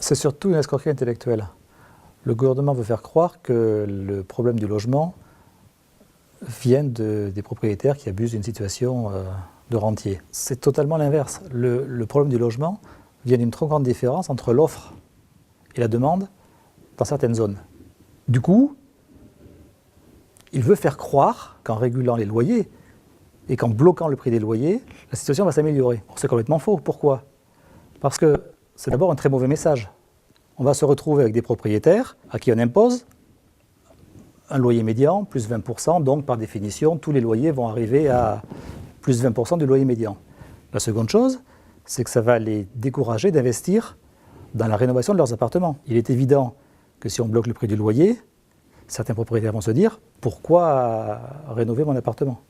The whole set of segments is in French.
C'est surtout une escroquerie intellectuelle. Le gouvernement veut faire croire que le problème du logement vient des propriétaires qui abusent d'une situation de rentier. C'est totalement l'inverse. Le problème du logement vient d'une trop grande différence entre l'offre et la demande dans certaines zones. Du coup, il veut faire croire qu'en régulant les loyers et qu'en bloquant le prix des loyers, la situation va s'améliorer. C'est complètement faux. Pourquoi ? Parce que c'est d'abord un très mauvais message. On va se retrouver avec des propriétaires à qui on impose un loyer médian, plus 20%, donc par définition, tous les loyers vont arriver à plus 20% du loyer médian. La seconde chose, c'est que ça va les décourager d'investir dans la rénovation de leurs appartements. Il est évident que si on bloque le prix du loyer, certains propriétaires vont se dire « Pourquoi rénover mon appartement ?»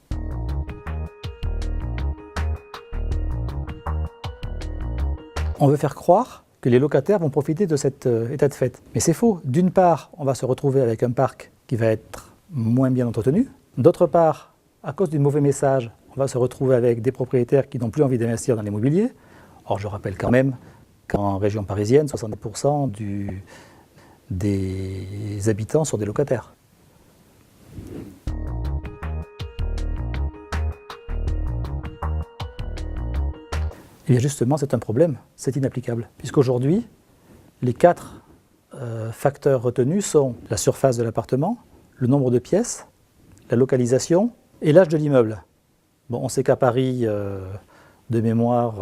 On veut faire croire que les locataires vont profiter de cet état de fait. Mais c'est faux. D'une part, on va se retrouver avec un parc qui va être moins bien entretenu. D'autre part, à cause du mauvais message, on va se retrouver avec des propriétaires qui n'ont plus envie d'investir dans l'immobilier. Or, je rappelle quand même qu'en région parisienne, 70% des habitants sont des locataires. Et bien justement, c'est un problème, c'est inapplicable. Puisqu'aujourd'hui, les 4 facteurs retenus sont la surface de l'appartement, le nombre de pièces, la localisation et l'âge de l'immeuble. Bon, on sait qu'à Paris, de mémoire,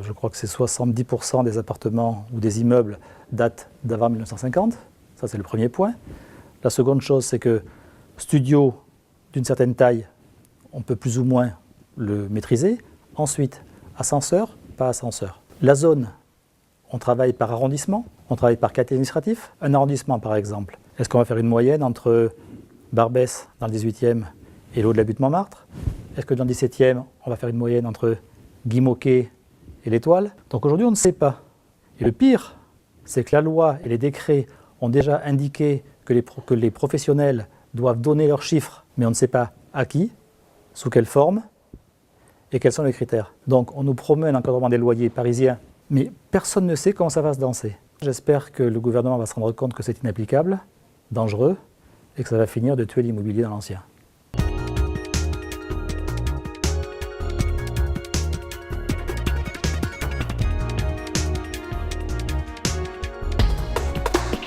je crois que c'est 70% des appartements ou des immeubles datent d'avant 1950. Ça, c'est le premier point. La seconde chose, c'est que studio d'une certaine taille, on peut plus ou moins le maîtriser. Ensuite, ascenseur, pas ascenseur. La zone, on travaille par arrondissement, on travaille par quartier administratif. Un arrondissement, par exemple, est-ce qu'on va faire une moyenne entre Barbès, dans le 18e, et l'eau de la butte Montmartre? Est-ce que dans le 17e, on va faire une moyenne entre Guimauquet et l'Étoile? Donc aujourd'hui, on ne sait pas. Et le pire, c'est que la loi et les décrets ont déjà indiqué que les professionnels doivent donner leurs chiffres, mais on ne sait pas à qui, sous quelle forme, et quels sont les critères. Donc on nous promet un encadrement des loyers parisiens, mais personne ne sait comment ça va se danser. J'espère que le gouvernement va se rendre compte que c'est inapplicable, dangereux, et que ça va finir de tuer l'immobilier dans l'ancien.